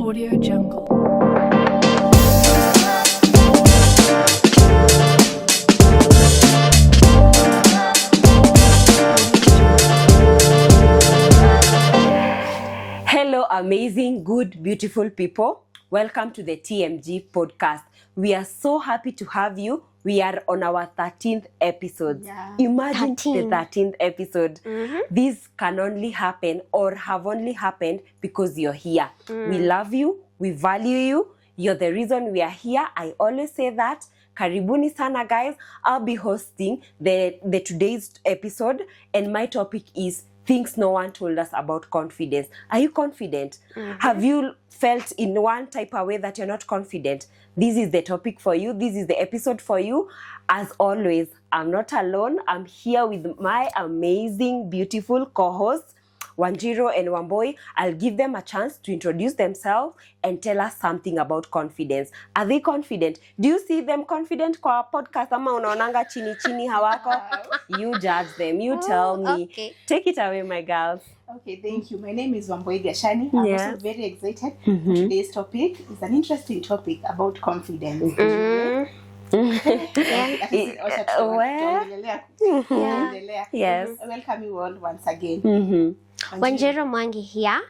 Audio Jungle. Hello, amazing, good, beautiful people. Welcome to the TMG Podcast. We are so happy to have you. We are on our 13th episode. Yeah. Imagine 13. the 13th episode. This can only happen or have only happened because you're here. We love you. We value you. You're the reason we are here. I always say that. Karibuni sana, guys. I'll be hosting the today's episode, and my topic is things no one told us about confidence. Are you confident? Have you felt in one type of way that you're not confident? This is the topic for you. This is the episode for you. As always, I'm not alone. I'm here with my amazing, beautiful co-hosts, Wanjiro and Wamboi. I'll give them a chance to introduce themselves and tell us something about confidence. Are they confident? Do you see them confident kwa podcast ama unaonanga chini chini hawako? You judge them. You tell me. Okay. Take it away, my girls. Okay, thank you. My name is Wamboi Gashani. I'm Yeah. also very excited for today's topic. It's an interesting topic about confidence. Yes. I welcome you all once again. Wanjiro Mwangi here,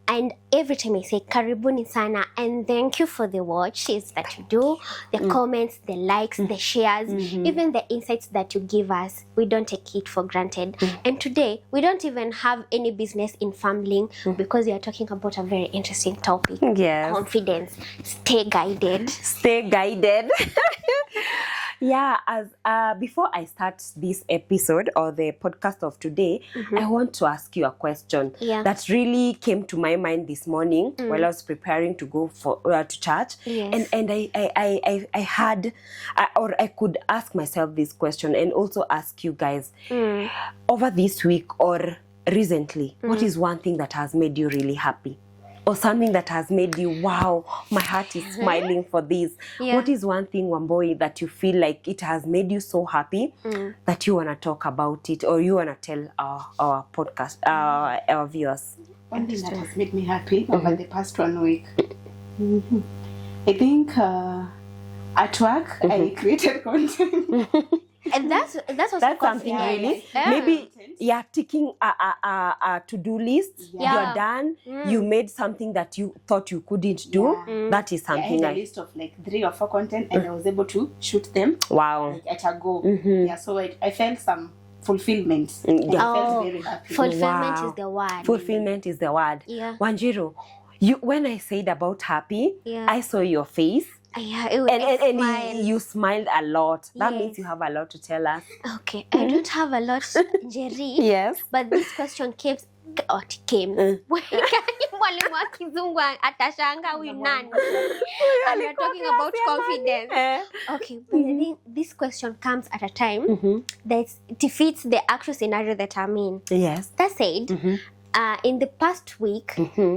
and every time I say karibuni sana and thank you for the watches that you do, the comments, the likes, the shares, even the insights that you give us, we don't take it for granted. And today we don't even have any business in fumbling because we are talking about a very interesting topic. Yes. Confidence. Stay guided. Stay guided. Yeah, as before I start this episode or the podcast of today, I want to ask you a question that really came to my mind this morning while I was preparing to go for to church. Yes. And I had, or I could ask myself this question and also ask you guys, over this week or recently, what is one thing that has made you really happy? Or something that has made you, wow, my heart is smiling for this. Yeah. What is one thing, Wamboi, that you feel like it has made you so happy that you want to talk about it or you want to tell our podcast, our viewers? One thing that has made me happy over the past 1 week. I think at work I created content. And that's also That's something confidence. really. Yeah. Maybe you're ticking a to-do list. Yeah. You're done. You made something that you thought you couldn't do. Yeah. That is I something had a list of like 3 or 4 content and I was able to shoot them wow. like at a go. Yeah, so I felt some fulfillment. Yeah. I felt very happy. Fulfillment Wow. is the word. Fulfillment is the word. Yeah. Wanjiro, when I said about happy, Yeah. I saw your face. Yeah, it was And smile. you smiled a lot. That Yes. means you have a lot to tell us. Okay, I don't have a lot, Jerry. Yes. But this question came. Mwalimu wa kizungu atashanga huyu nani? And we're talking about confidence. Okay, but I think this question comes at a time that defeats the actual scenario that I'm in. Yes. That said, in the past week,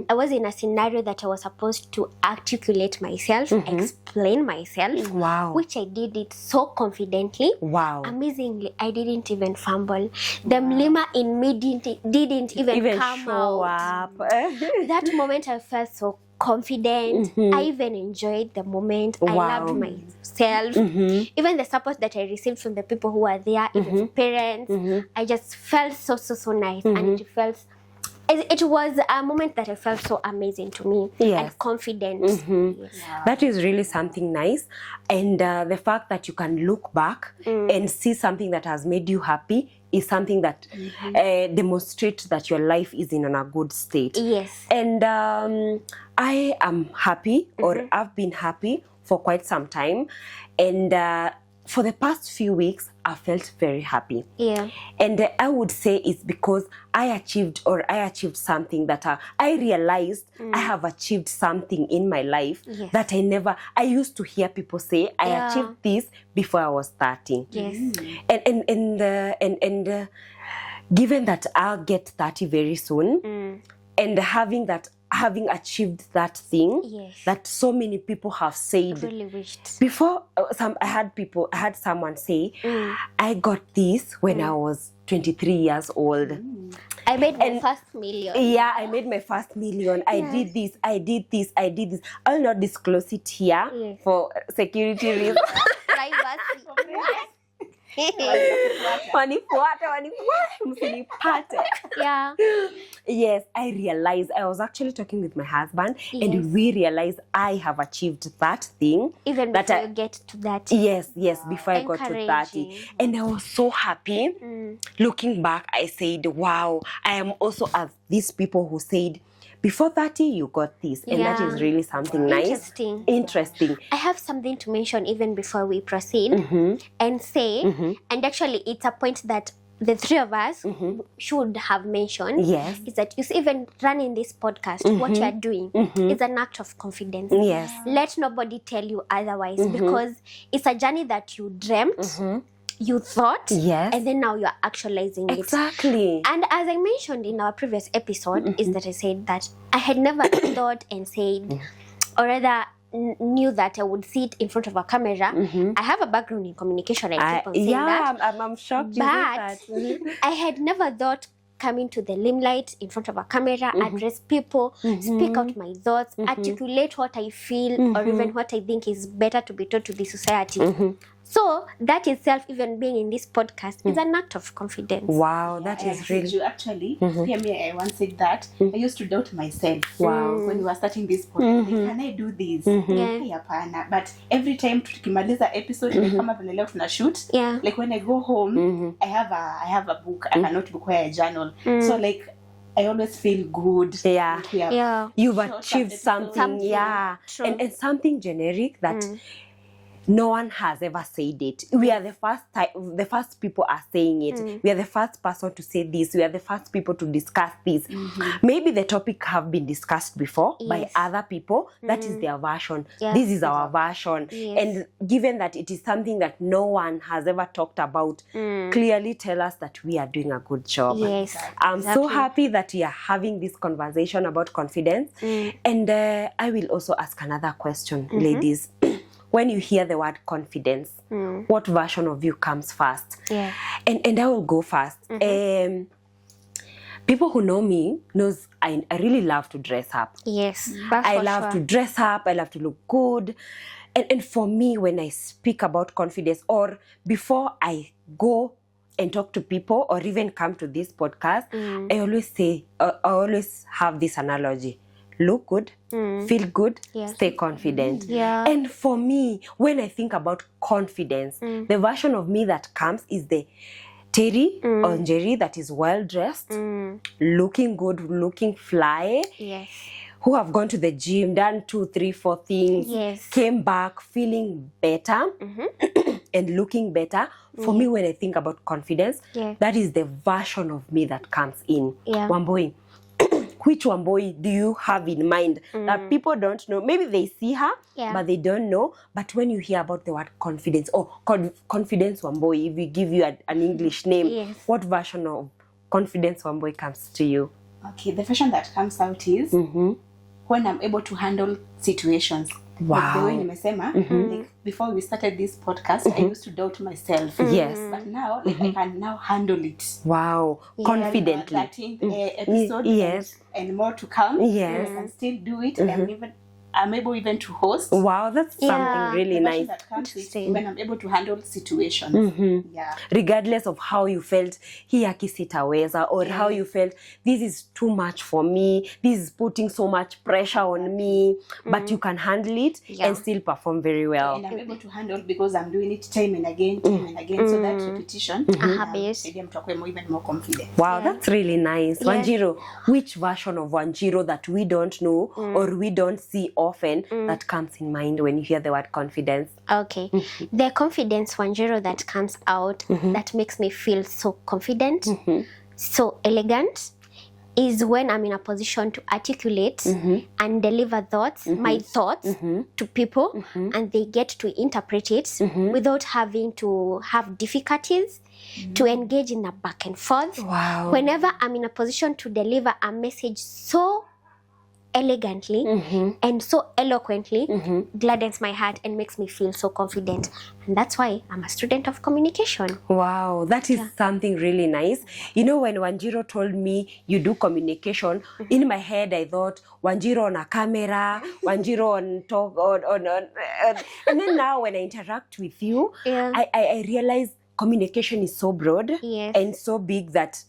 I was in a scenario that I was supposed to articulate myself, explain myself, Wow. which I did it so confidently. Wow. Amazingly, I didn't even fumble. The mlima in me didn't even come show out. up. That moment, I felt so confident. I even enjoyed the moment. I Wow. loved myself. Even the support that I received from the people who were there, even parents, I just felt so nice, and it was a moment that I felt so amazing to me Yes. and confident. Yes. That is really something nice. And the fact that you can look back and see something that has made you happy is something that demonstrates that your life is in a good state. Yes. And I am happy, or I've been happy for quite some time. And for the past few weeks, I felt very happy. Yeah. And I would say it's because I achieved something that I realized I have achieved something in my life Yes. that I used to hear people say, I Yeah. achieved this before I was 30. Yes. And given that I'll get 30 very soon, and having that having achieved that thing Yes. that so many people have said. Really wished. Before, I had someone say, I got this when I was 23 years old. I made my first million. Yeah, I made my first million. I did this. I'll not disclose it here for security reasons. Privacy. Wanifuate, msinipate. Yeah. Yes, I realized, I was actually talking with my husband and we realized I have achieved that thing. Even that before you get to that. Yes, before I got to 30. And I was so happy. Looking back, I said, wow, I am also as these people who said, before 30, you got this. And that is really something nice. Interesting. I have something to mention even before we proceed and say, and actually it's a point that the three of us should have mentioned, Yes. is that you see, even running this podcast, what you are doing is an act of confidence. Yes. Let nobody tell you otherwise, because it's a journey that you dreamt, you thought, and then now you are actualizing it. Exactly. And as I mentioned in our previous episode, is that I said that I had never thought and said, or rather knew that I would sit in front of a camera. I have a background in communication. I keep on saying that. I'm shocked you But did that. I had never thought coming to the limelight in front of a camera, address people, speak out my thoughts, articulate what I feel, or even what I think is better to be taught to the society. So that itself, even being in this podcast, is an act of confidence. Wow, that is really... You actually, hear me, I once said that. I used to doubt myself. Wow. When we were starting this podcast, can I do this? Yeah. But every time tukimaliza episode, like kama vile leo tuna shoot, like when I go home, I have a book, I have a notebook where I journal. So like, I always feel good. Yeah. You've achieved something. Yeah. And something generic that no one has ever said it. We are the first people are saying it. We are the first person to say this. We are the first people to discuss this. Maybe the topic have been discussed before by other people. That is their version. This is our version. And given that it is something that no one has ever talked about, clearly tell us that we are doing a good job. Yes, I'm so happy that we are having this conversation about confidence. And I will also ask another question, ladies. When you hear the word confidence, what version of you comes first? Yeah. And I will go first. People who know me knows I really love to dress up. Yes. I love to dress up. I love to look good. And for me, when I speak about confidence, or before I go and talk to people or even come to this podcast, I always say, I always have this analogy. Look good, feel good, stay confident. And for me, when I think about confidence, the version of me that comes is the Terry or Jerry that is well-dressed, looking good, looking fly, who have gone to the gym, done 2, 3, 4 things, came back feeling better and looking better. For me, when I think about confidence, that is the version of me that comes in. Wamboi. Which Wamboi do you have in mind that people don't know? Maybe they see her, but they don't know. But when you hear about the word confidence, or confidence Wamboi, if we give you an English name, what version of confidence Wamboi comes to you? Okay, the version that comes out is when I'm able to handle situations. Wow. Like the way nimesema, like before we started this podcast, I used to doubt myself. Yes. But now, like I can now handle it. Wow. Confidently. 13th episode and more to come. Yes. I can still do it. I'm able even to host. Wow, that's something really nice. That comes when I'm able to handle situations. Regardless of how you felt, hii sitaweza, or how you felt, this is too much for me, this is putting so much pressure on me, but you can handle it and still perform very well. And I'm able to handle because I'm doing it time and again. So that repetition, maybe I'm talking even more confident. Wow, that's really nice. Wanjiro, which version of Wanjiro that we don't know or we don't see often that comes in mind when you hear the word confidence? Okay. The confidence Wanjiro that comes out that makes me feel so confident, so elegant, is when I'm in a position to articulate and deliver thoughts, my thoughts to people, and they get to interpret it without having to have difficulties to engage in a back and forth. Wow. Whenever I'm in a position to deliver a message so elegantly and so eloquently gladdens my heart and makes me feel so confident. And that's why I'm a student of communication. Wow, that is something really nice. You know, when Wanjiro told me you do communication, in my head I thought Wanjiro on a camera, Wanjiro on talk, on and then now when I interact with you, I realize communication is so broad and so big that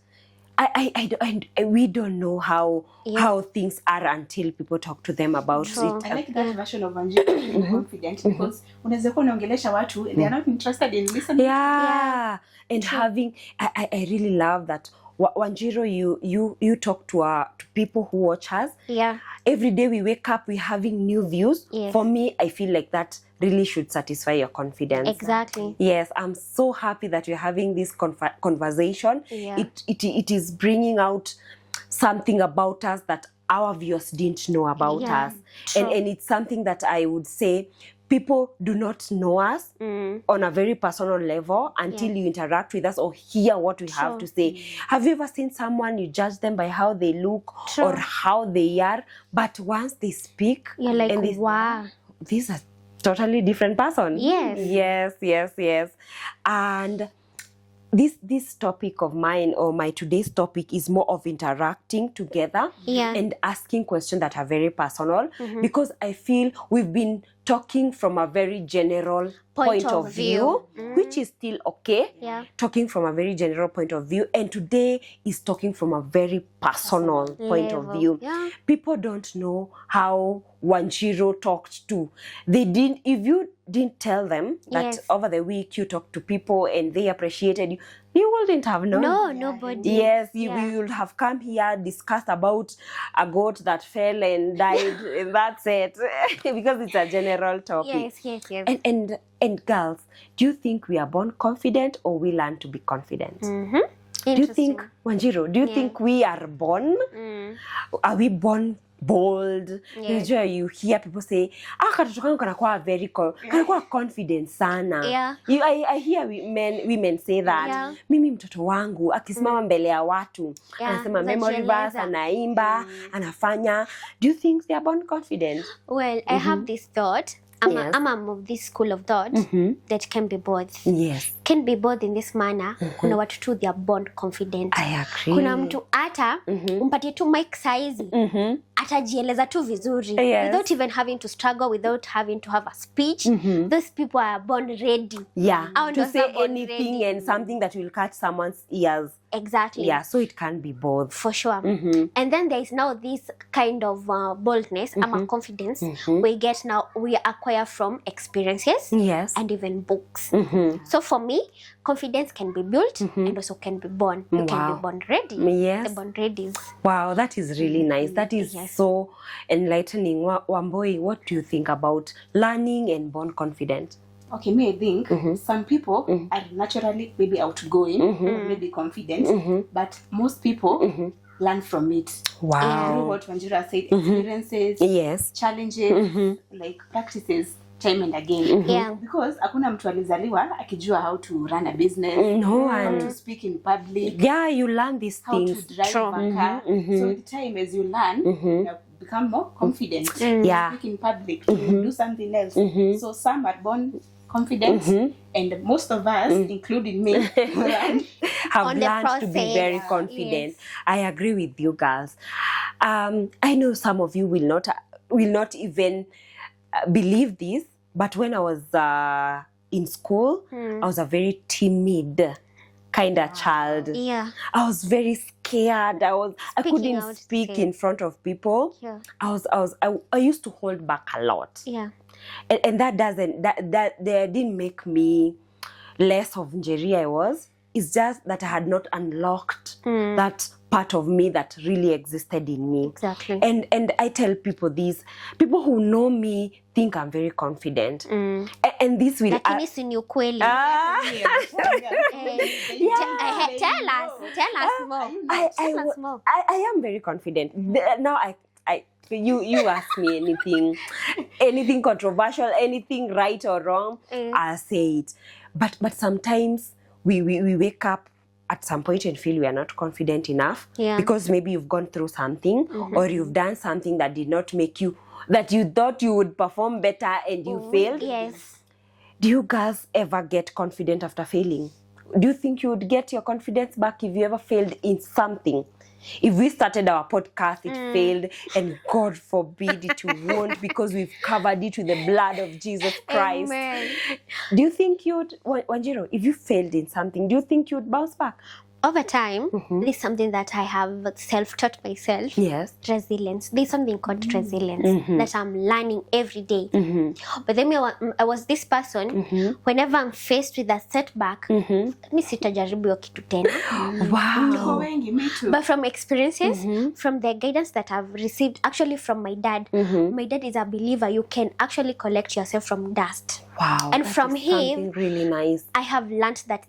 we don't know how things are until people talk to them about it. I like that version of Wanjiro being confident because unaweza kuwa unaongelesha watu they are not interested in listening. Yeah. And having I really love that Wanjiro, you talk to people who watch us. Yeah. Every day we wake up, we're having new views. Yes. For me, I feel like that really should satisfy your confidence. Exactly. Yes, I'm so happy that we're having this conversation. Yeah. It is bringing out something about us that our viewers didn't know about us. And it's something that I would say people do not know us on a very personal level until you interact with us or hear what we have to say. Have you ever seen someone, you judge them by how they look or how they are, but once they speak, you're like, and wow, this is a totally different person. Yes. And this topic of mine, or my today's topic, is more of interacting together and asking questions that are very personal, because I feel we've been talking from a very general point of view, which is still okay. Talking from a very general point of view, and today is talking from a very personal point of view. People don't know how Wanjiro talked to. If you didn't tell them that over the week you talked to people and they appreciated you, you wouldn't have known. No, nobody. Yes, we would have come here, discussed about a goat that fell and died, and that's it. Because it's a general topic. Yes. And girls, do you think we are born confident or we learn to be confident? Do you think, Wanjiro, do you think we are born? Are we born bold? You hear people say, katoto kangu kanakuwa very kanakuwa confident sana. I hear women say that. Mimi mtoto wangu akisimama mbele ya watu anasema memory verse, anaimba, anafanya. Do you think they are born confident? Well, I have this thought. I'm of this school of thought that can be both. Yes. Can be both in this manner. Kuna watu tu they are born confident. I agree. Kuna mtu ata umpatie tu mic size atajieleza tu vizuri without even having to struggle, without having to have a speech. Those people are born ready. To say anything and something that will catch someone's ears. Exactly. So it can be both. For sure. And then there is now this kind of boldness, confidence, we acquire from experiences and even books. So for me, confidence can be built and also can be born. You can be born ready. The born ready. Wow, that is really nice. That is so enlightening. Wamboi, what do you think about learning and born confident? Okay, me, I think some people are naturally maybe outgoing, maybe confident, but most people learn from it. Wow. Through what Wanjiro said, experiences, challenges, like practices, time and again. Because hakuna mtu alizaliwa akijua how to run a business, how to speak in public. You learn these things. How to drive a car. So with time, as you learn, you become more confident. To speak in public, to do something else. So some are born confident, and most of us, including me, have learned to be very confident. I agree with you girls. I know some of you will not even believe this, but when I was in school, I was a very timid kind of child. I was very scared. I couldn't speak in front of people. I used to hold back a lot. And that didn't make me less of Njeri I was. It's just that I had not unlocked that part of me that really existed in me. Exactly. And I tell people this. People who know me think I'm very confident. And this will... Lakini si ni ukweli. Tell us more. I am very confident. Now you ask me anything controversial, anything right or wrong, I'll say it. But sometimes we wake up at some point and feel we are not confident enough Yeah. because maybe you've gone through something or you've done something that did not make you, that you thought you would perform better and you failed. Yes. Do you guys ever get confident after failing? Do you think you would get your confidence back if you ever failed in something? If we started our podcast, it failed, and God forbid it won't, because we've covered it with the blood of Jesus Christ. Amen. Do you think you would, Wanjiru, if you failed in something, do you think you would bounce back? Over time, this is something that I have self-taught myself. Yes. Resilience. There's something called resilience that I'm learning every day. But then I was this person, whenever I'm faced with a setback, mi sitajaribu hiyo kitu tena. Wow. Me too. But from experiences, from the guidance that I've received, actually from my dad is a believer. You can actually collect yourself from dust. Wow. And that from is him, something really nice. I have learned that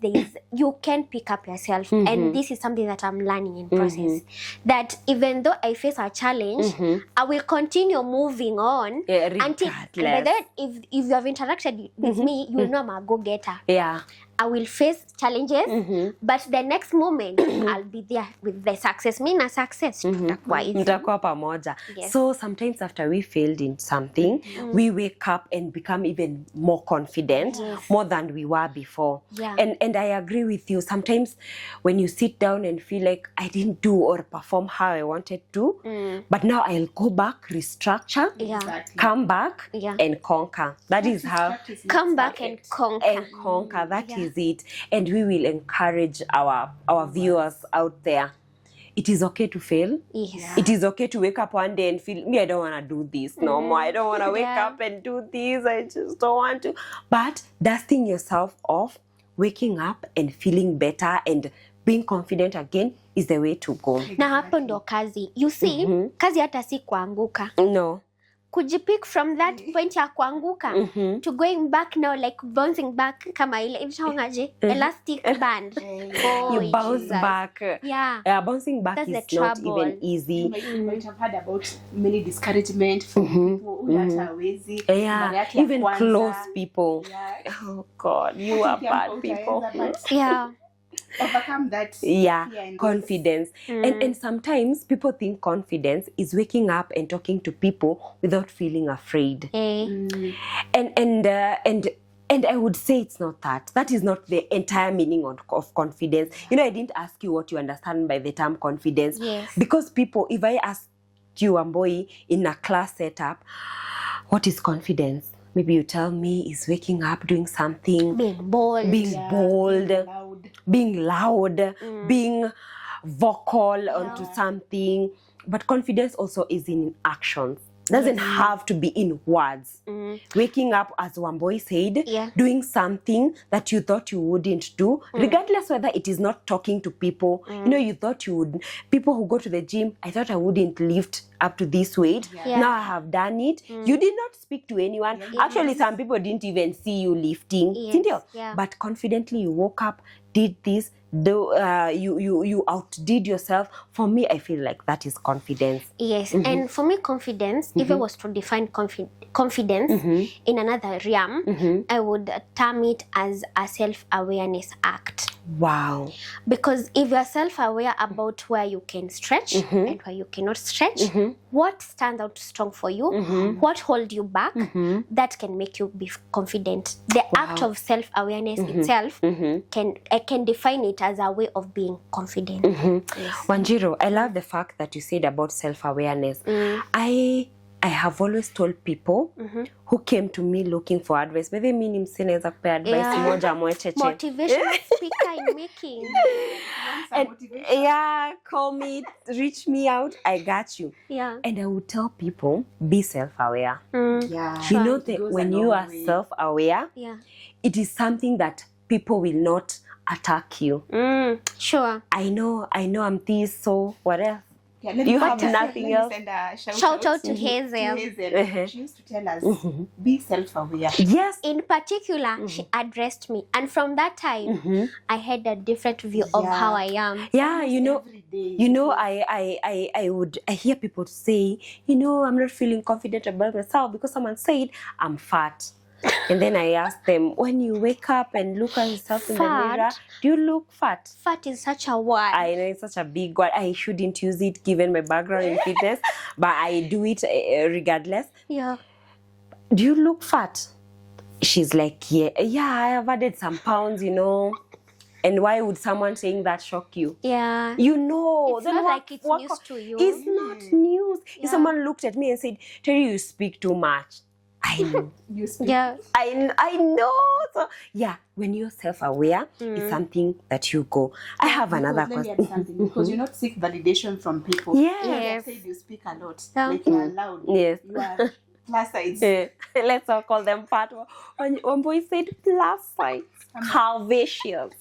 you can pick up yourself, and this is something that I'm learning in process. That even though I face a challenge, I will continue moving on until. And then, if you have interacted with me, you will know I'm a go-getter. Yeah. I will face challenges, but the next moment I'll be there with the success. Me na success. Mtakuwa pamoja. Yes. So sometimes after we failed in something, we wake up and become even more confident, more than we were before. Yeah. And I agree with you. Sometimes when you sit down and feel like I didn't do or perform how I wanted to, but now I'll go back, restructure, Yeah. come back, and conquer. That is how. Come back and conquer. And conquer. That is it. And we will encourage our viewers out there. It is okay to fail. Yes. It is okay to wake up one day and feel, me, I don't want to do this no more. I don't want to wake Yeah. up and do this. I just don't want to. But dusting yourself off, waking up and feeling better and being confident again is the way to go. Na hapo ndo kazi. You see, kazi hata si kuanguka. No. Kujipick from that point ya kuanguka to going back now, like bouncing back kama ile inaitwaje elastic band. You bounce Jesus. back. Yeah. Bouncing back That's is the not trouble. even easy. You might have heard about many discouragement from people who are hawezi. Yeah, even close people. Yeah. Oh God, you are bad people. Yeah. Overcome that. Yeah, fear and confidence. And sometimes people think confidence is waking up and talking to people without feeling afraid. And I would say it's not that. That is not the entire meaning of confidence. You know, I didn't ask you what you understand by the term confidence. Yes. Because people, if I ask you, Amboy, in a class setup, what is confidence? Maybe you tell me is waking up, doing something, Being bold. being bold, loud. being loud, being vocal onto something. But confidence also is in actions. Doesn't have to be in words. Waking up, as Wamboi said, doing something that you thought you wouldn't do, regardless whether it is not talking to people. You know, you thought you would. People who go to the gym, I thought I wouldn't lift up to this weight. Now I have done it. You did not speak to anyone. Actually, some people didn't even see you lifting. But confidently you woke up, did this, you outdid yourself. For me, I feel like that is confidence. Yes, and for me, confidence, if I was to define confidence in another realm, I would term it as a self-awareness act. Wow. Because if you're self-aware about where you can stretch and where you cannot stretch, what stands out strong for you, what holds you back, that can make you be confident. The act of self-awareness itself, I can define it as a way of being confident. Yes. Wanjiru, I love the fact that you said about self-awareness. I have always told people who came to me looking for advice, maybe mimi msinaweza kupea advice moja mwecheche. Motivational speaker in making. And call me, reach me out, I got you. Yeah. And I would tell people, be self-aware. Yeah. You know that when you are self-aware, it is something that people will not attack you. Sure. I know I'm this, so what else? Yeah, You have nothing else. Shout out to Hazel. She used to tell us, be self-aware. Yes. In particular, she addressed me. And from that time, I had a different view of how I am. Yeah, you know, I hear people say, I'm not feeling confident about myself because someone said I'm fat. And then I asked them, when you wake up and look at yourself in the mirror, do you look fat? Fat is such a word. I know it's such a big word. I shouldn't use it given my background in fitness, but I do it regardless. Yeah. Do you look fat? She's like, yeah, I have added some pounds, And why would someone saying that shock you? Yeah. It's not like it's news to you. It's not news. Yeah. If someone looked at me and said, Terry, you speak too much. I know. You speak. Yeah. I know. So, yeah, when you're self-aware, it's something that you go. I have another question. Let me add something, because you not seek validation from people. Yes. You said you speak a lot. Yeah. Like you are loud. Yes. You are plus size. Let's all call them fat. One boy said plus size. Curvaceous.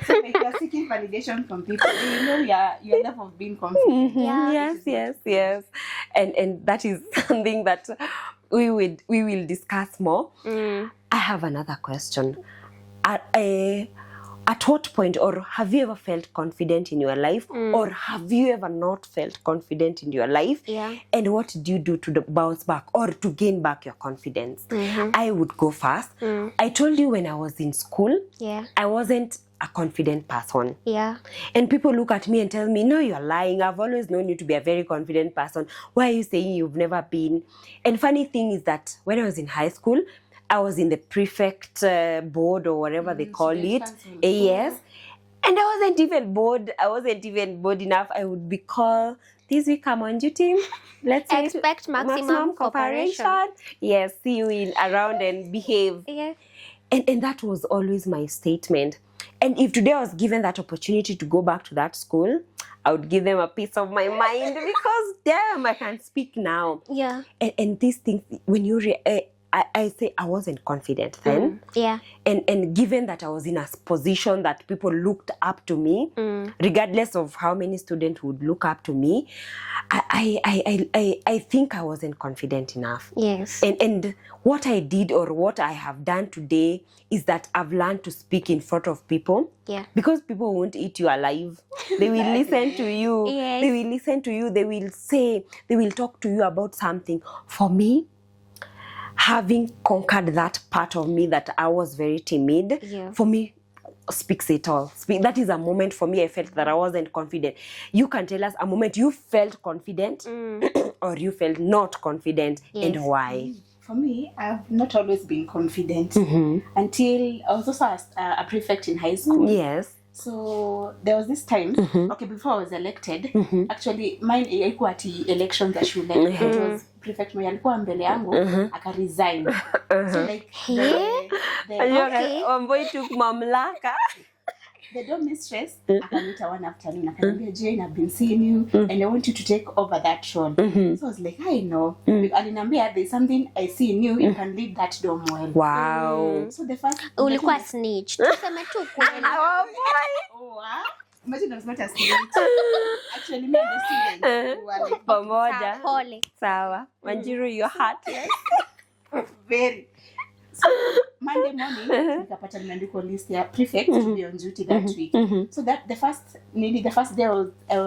So like you're seeking validation from people. You know your level of being confident. Yeah. Yes. And that is something that we will discuss more. I have another question. At what point, or have you ever felt confident in your life, or have you ever not felt confident in your life? Yeah. And what do you do to bounce back or to gain back your confidence? I would go first. I told you when I was in school, I wasn't a confident person. Yeah. And people look at me and tell me, no, you're lying. I've always known you to be a very confident person. Why are you saying you've never been? And funny thing is that when I was in high school, I was in the prefect board or whatever they call it. Yes. And I wasn't even bored. I wasn't even bored enough. I would be called, this week I'm on duty. Let's expect maximum cooperation. Yes, see you around and behave. Yeah. And that was always my statement. And if today I was given that opportunity to go back to that school, I would give them a piece of my mind because damn, I can speak now. Yeah. And these things, when you I say I wasn't confident then. Yeah. And given that I was in a position that people looked up to me, regardless of how many students would look up to me, I think I wasn't confident enough. Yes. And what I did or what I have done today is that I've learned to speak in front of people. Yeah. Because people won't eat you alive. They will listen to you. Yes. They will listen to you. They will talk to you about something. For me, having conquered that part of me that I was very timid, for me, speaks it all. That is a moment for me I felt that I wasn't confident. You can tell us a moment you felt confident or you felt not confident and why. For me, I've not always been confident until I was also a prefect in high school. Yes. So there was this time, before I was elected, actually mine ilikuwa ati elections za shule. It was prefect mwenye alikuwa mbele yangu, akaresign. So like Omboy took mamlaka. The dorm mistress akanita one afternoon, akaniambia, Jane, I've been seeing you and I want you to take over that role. So I was like, I know. Aliniambia, there's something I see in you, you can lead that dorm well. Wow. So the first Ulikuwa snitch. Tuseme tu kweli. Imagine I was not a student. Actually, me and the students were like pamoja. Pole. Sawa. Wanjiru, your heart. Very. So Monday morning, nikapata nimeandikwa list ya prefect to be on duty that week. So that the first day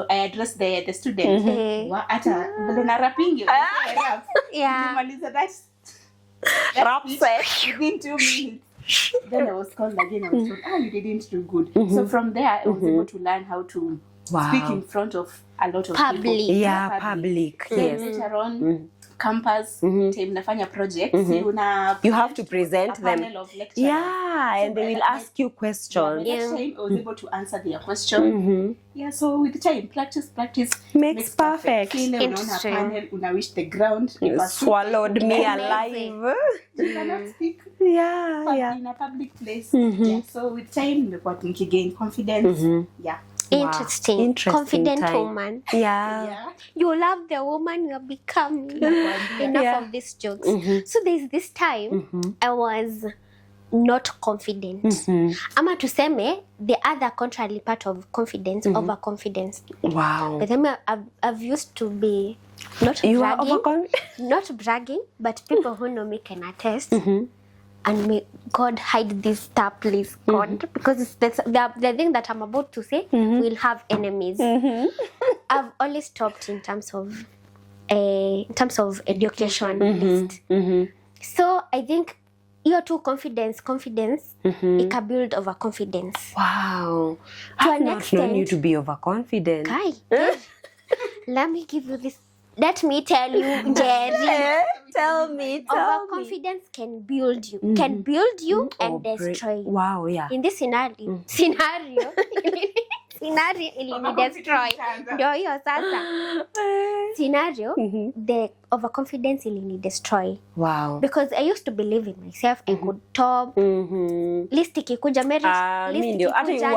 I addressed the students. Hata bado na rapping rap. Yeah. Nimaliza that Rap set within 2 minutes. Then I was called again. I was told, you didn't do good. So from there, I was able to learn how to speak in front of a lot of Public. people. Yeah, public. Yes. Later on, campus, time nafanya projects, you have to present them. Panel of lecturers. Yeah, and they will ask you questions. Next time, I was able to answer their question. Yeah, so with time, practice makes perfect. Kile unaona panel, unawish the ground. You swallowed me alive. You cannot speak Yeah. in a public place. Yeah, so with time, nimekuwa nikigain confidence. Yeah. Interesting. Confident time. woman. Yeah. You love the woman you are becoming. Enough of these jokes. So there's this time I was not confident. Ama tuseme the other contrary part of confidence, overconfidence. Wow. But then I've used to be not bragging, but people who know me can attest. And may God hide this star, please, God, because the thing that I'm about to say will have enemies. I've always stopped in terms of education list. So I think you're too confidence ika-build overconfidence. Wow. To I've an not extent, known you to be overconfident. Kai, let me give you this. Let me tell you, Jerry. Tell me. Overconfidence can build you, and Or destroy you. Wow, yeah. In this scenario, ili destroy. Ndio hiyo sasa. Scenario, the overconfidence ili destroy. Wow. Because I used to believe in myself, I could top. List ikikuja marriage, list ikikuja.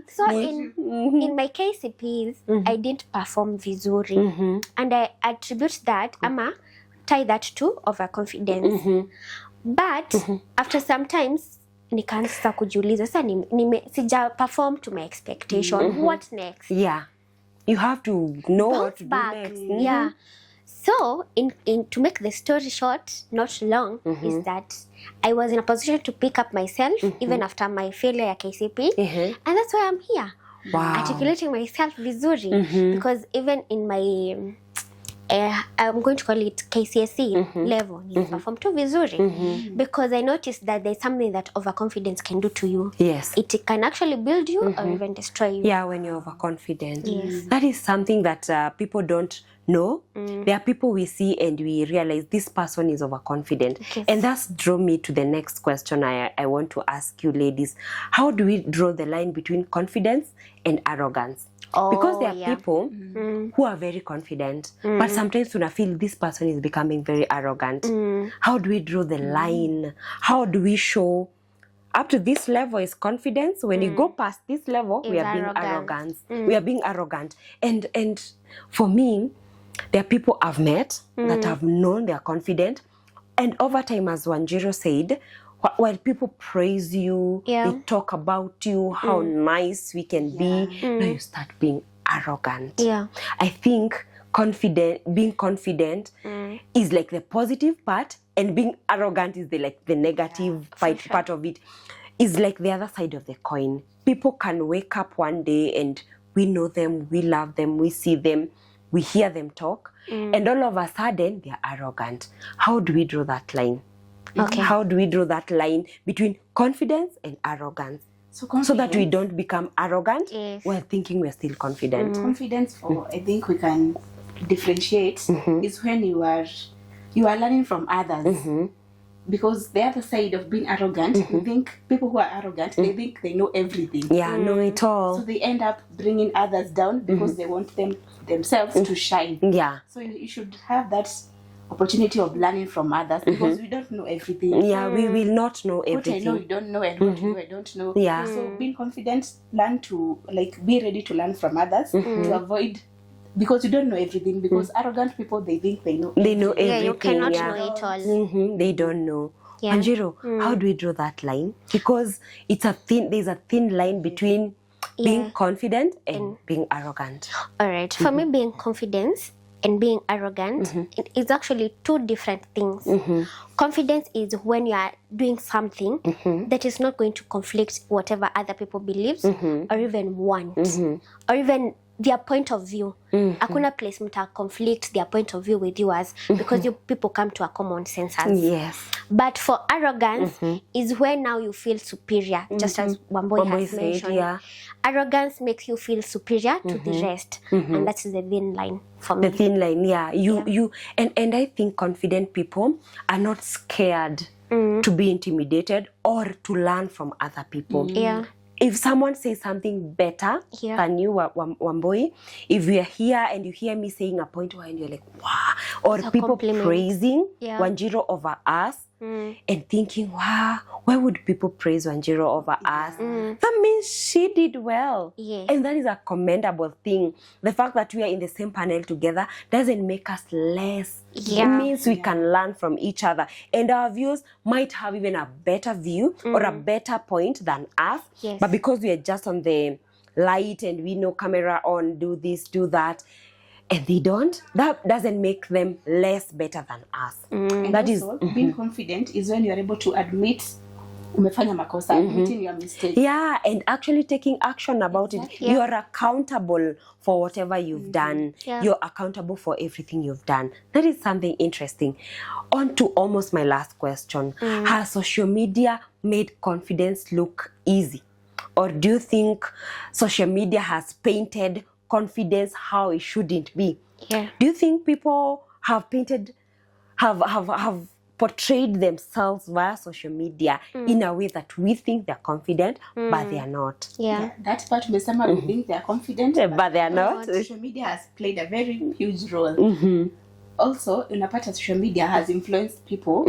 So in my KCPs, I didn't perform vizuri. And I attribute that, tie that to overconfidence. But after some times, nikaanza kujiuliza sasa sija perform to my expectation. What next? Yeah. You have to know what to do back. next. Yeah. So in to make the story short, not long, is that I was in a position to pick up myself even after my failure at KCP. And that's why I'm here. Wow. Articulating myself vizuri. Because even in my I'm going to call it KCSE level, you perform too vizuri. Because I noticed that there's something that overconfidence can do to you. Yes. It can actually build you or even destroy you. Yeah, when you're overconfident. Yes. That is something that people don't know. There are people we see and we realize this person is overconfident. Yes. And that's draw me to the next question I want to ask you, ladies. How do we draw the line between confidence and arrogance? Because there are people who are very confident, but sometimes when I feel this person is becoming very arrogant. How do we draw the line? How do we show up to this level is confidence? When you go past this level, we are being arrogant. We are being arrogant. And for me, there are people I've met that have known they are confident. And over time, as Wanjiru said, while people praise you, they talk about you, how nice we can be, now you start being arrogant. Yeah. I think being confident is like the positive part, and being arrogant is the negative part of it. Is like the other side of the coin. People can wake up one day and we know them, we love them, we see them, we hear them talk, and all of a sudden they're arrogant. How do we draw that line? Okay. How do we draw that line between confidence and arrogance? So that we don't become arrogant while thinking we're still confident. Confidence, I think we can differentiate, is when you are learning from others. Because the other side of being arrogant, we think people who are arrogant, they think they know everything. Yeah, know it all. So they end up bringing others down because they want themselves to shine. Yeah. So you should have that opportunity of learning from others, because we don't know everything. Yeah, we will not know What everything. I know, you don't know, and what you know, I don't know. Yeah. So being confident, learn to be ready to learn from others to avoid, because you don't know everything. Because arrogant people, they think they know. They know everything. Yeah, you cannot know it all. They don't know. Yeah. Wanjiru, how do we draw that line? Because there's a thin line between being confident and being arrogant. All right. For me, being confident and being arrogant, it is actually two different things. Confidence is when you are doing something that is not going to conflict whatever other people believes or even want, or even their point of view. Hakuna place mta conflict their point of view with yours, because you people come to a common consensus. Yes. But for arrogance is where now you feel superior, just as Wamboi has said, mentioned. yeah. Arrogance makes you feel superior to the rest, and that's the thin line for me. The thin line, yeah. And I think confident people are not scared to be intimidated or to learn from other people. Yeah. If someone says something better than you, Wamboi, if we are here and you hear me saying a point where you're like, wow, or it's people praising Wanjiru over us and thinking, wow, why would people praise Wanjiru over us? That means she did well. Yes. And that is a commendable thing. The fact that we are in the same panel together doesn't make us less. It means we can learn from each other. And our views might have even a better view or a better point than us. Yes. But because we are just on the light and we know camera on, do this, do that, and they don't, that doesn't make them less better than us. And That also, being confident is when you're able to admit umefanya makosa, admitting your mistake. Yeah, and actually taking action about it. Yeah. You are accountable for whatever you've done. Yeah. You're accountable for everything you've done. That is something interesting. On to almost my last question. Has social media made confidence look easy? Or do you think social media has painted confidence how it shouldn't be? Yeah. Do you think people have painted, have portrayed themselves via social media in a way that we think they're confident, but they are not? Yeah. That part umesema we think they're confident, But they are not. social media has played a very huge role. Also, unapata social media has influenced people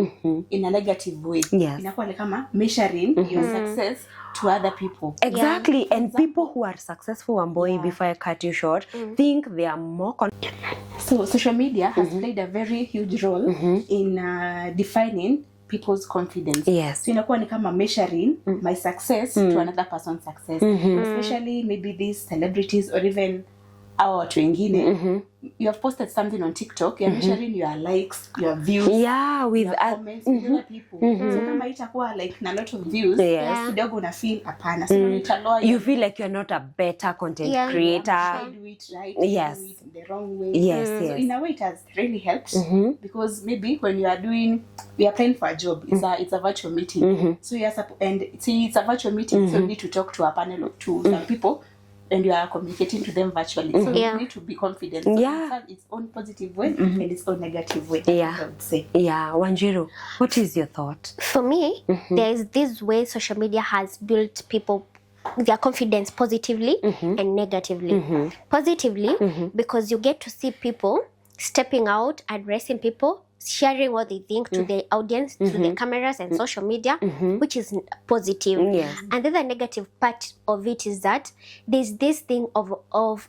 in a negative way. Yes. Inakuwa like kama measuring your success to other people. Exactly. And people who are successful, Wamboi, before I cut you short, think they are more So social media has played a very huge role in defining people's confidence. Yes. So inakuwa ni kama measuring my success to another person's success. Especially maybe these celebrities or even our watu wengine. You have posted something on TikTok, you're measuring your likes, your views. Yeah, with your comments with other people. So kama itakuwa like na lot of views, Yes. kidogo una feel hapana. So italoa you feel like you're not a better content Yeah. creator. I do it right, Yes. I do it the wrong way. Yes, So yes. in a way it has really helped because maybe when you are applying for a job, it's a virtual meeting. So it's a virtual meeting, so you need to talk to a panel of two some people. And you are communicating to them virtually. So Yeah. you need to be confident. So Yeah. it has its own positive way and its own negative way, Yeah. I would say. Yeah, Wanjiru, what is your thought? For me, there is this way social media has built people their confidence positively and negatively. Positively, because you get to see people stepping out, addressing people, sharing what they think to the audience, to the cameras and social media, which is positive. Yes. And then the negative part of it is that there's this thing of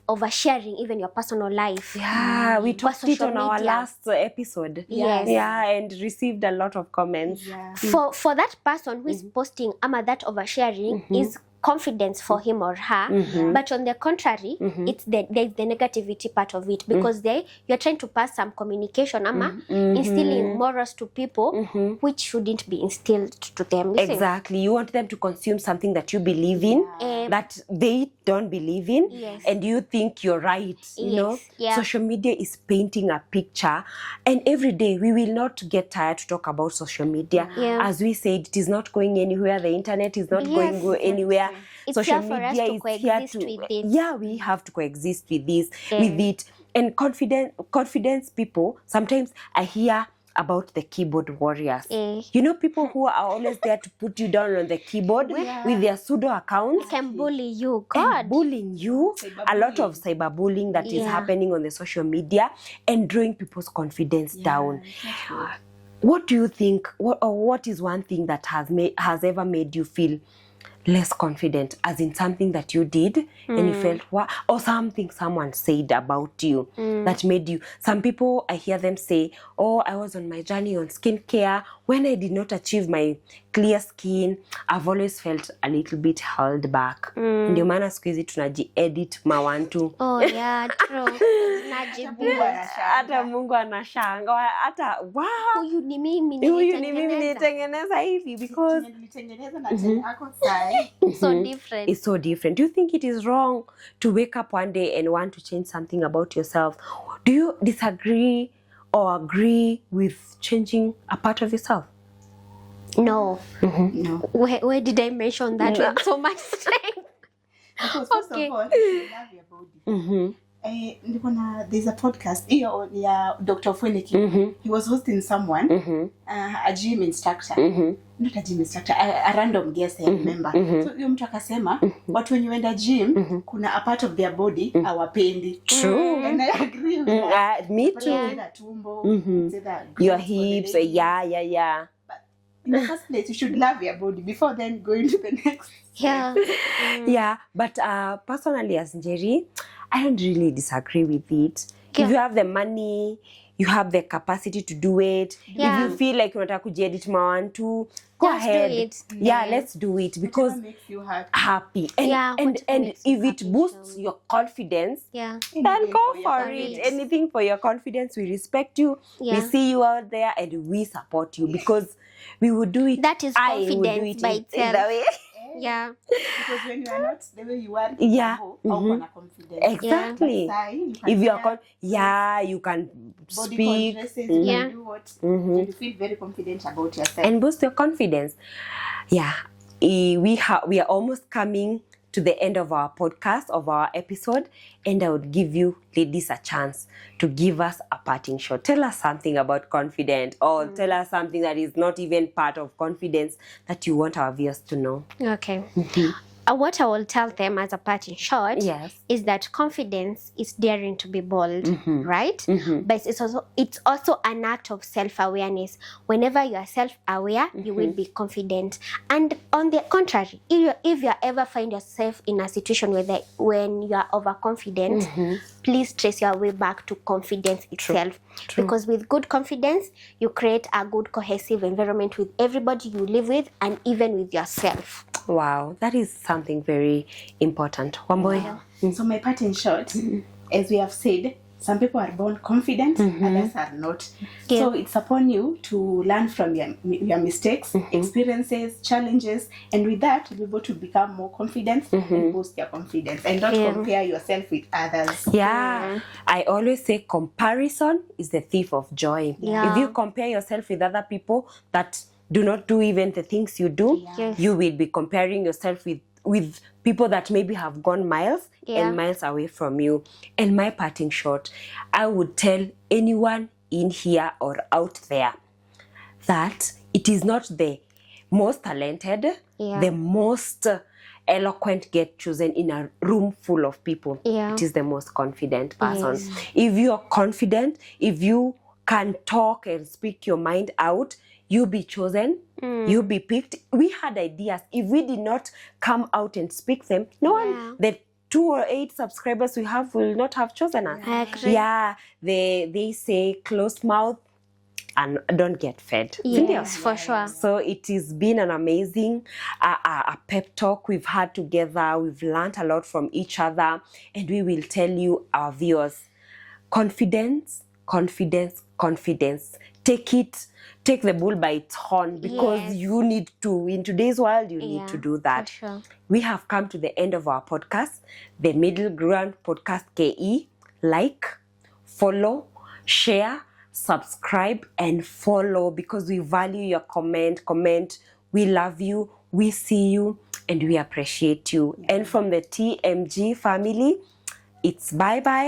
oversharing even your personal life. Yeah, we talked it social on our media. last episode. Yes. Yeah, and received a lot of comments. Yeah. For that person who is posting that oversharing is confidence for him or her, but on the contrary, it's there's the negativity part of it, because you're trying to pass some communication instilling morals to people which shouldn't be instilled to them. Listen. Exactly. You want them to consume something that you believe in, that they don't believe in, Yes. and you think you're right. You know, Yes, yeah. social media is painting a picture, and every day we will not get tired to talk about social media. Yeah. As we said, it is not going anywhere. The internet is not Yes, going anywhere. It's Social here for us media to is here coexist to with it. yeah, we have to coexist with this, with it. And confidence people, sometimes I hear about the keyboard warriors. You know, people who are always there to put you down on the keyboard with their pseudo accounts. Can bully you, And God. bullying you, a lot of cyberbullying that is happening on the social media and drawing people's confidence down. What do you think? What is one thing that has ever made you feel less confident, as in something that you did and you felt or something someone said about you that made you? Some people, I hear them say, oh, I was on my journey on skincare. When I did not achieve my clear skin, I've always felt a little bit held back. Ndio maana siku hizi tunaji-edit mawantu. Oh yeah, true. Hata Mungu anashanga. Hata wow. Huyu ni mimi nilitengeneza hivi because so different. it's so different. Do you think it is wrong to wake up one day and want to change something about yourself? Do you disagree or agree with changing a part of yourself? No. No. Where did I mention that with so much strength? Because first of all, you love your body. There's a podcast hiyo ya Dr. Fweneki. He was hosting someone, a gym instructor. Not a gym instructor, a random guest, I remember. So huyo mtu akasema, watu wenye wenda gym, kuna a part of their body hawapendi. True. And I agree with that. Me too. Tumbo, Your hips, yeah. In the first place, you should love your body before then going to the next. Yeah. Yeah, but personally as Njeri, I don't really disagree with it. Yeah. If you have the money, you have the capacity to do it. Yeah. If you feel like unataka kujiedit mawantu, go Just do ahead. it. Yeah, let's do it because Whatever makes you happy. happy. And, Yeah, and whatever makes you if it happy, boosts so- your confidence, Yeah. then Anything go for your for confidence. it. Anything for your confidence. We respect you. Yeah. We see you out there and we support you because we would do it. That is I would do confidence it by in itself. that way. Yeah. Because when you are not the way you are, Yeah. hauko na confidence. Exactly. But sai, you can If you are wear you can body speak dresses, you Yeah. can do what, and you feel very confident about yourself. and boost your confidence. Yeah, we are almost coming to the end of our podcast, of our episode, and I would give you ladies a chance to give us a parting shot. Tell us something about confidence, or tell us something that is not even part of confidence that you want our viewers to know. Okay. What I will tell them as a parting shot Yes. is that confidence is daring to be bold, right? But it's also an act of self-awareness. Whenever you are self-aware, you will be confident. And on the contrary, if you ever find yourself in a situation when you are overconfident, please trace your way back to confidence itself. True. Because with good confidence, you create a good cohesive environment with everybody you live with and even with yourself. Wow, that is something very important. Wamboi. So my part in short, as we have said, some people are born confident, others are not. Yeah. So it's upon you to learn from your mistakes, experiences, challenges, and with that, you'll be able to become more confident and boost your confidence. And don't compare yourself with others. Yeah, I always say comparison is the thief of joy. Yeah. If you compare yourself with other people that do not do even the things you do, Yes. you will be comparing yourself with people that maybe have gone miles Yeah. and miles away from you. And my parting shot, I would tell anyone in here or out there that it is not the most talented, Yeah. the most eloquent get chosen in a room full of people. Yeah. It is the most confident person. Yes. If you are confident, if you can talk and speak your mind out, you be chosen, you be picked. We had ideas. If we did not come out and speak them, no one, the 2 or 8 subscribers we have will not have chosen us. I agree. Yeah, they say closed mouth and don't get fed. Yes, for sure. So it has been an amazing a pep talk we've had together. We've learned a lot from each other, and we will tell you, our viewers, confidence, confidence, confidence. Take the bull by its horn, because Yes. you need to, in today's world, you need to do that. For sure. We have come to the end of our podcast, the Middle Ground Podcast KE. Like, follow, share, subscribe, and follow, because we value your comment. We love you, we see you, and we appreciate you. And from the TMG family, it's bye-bye.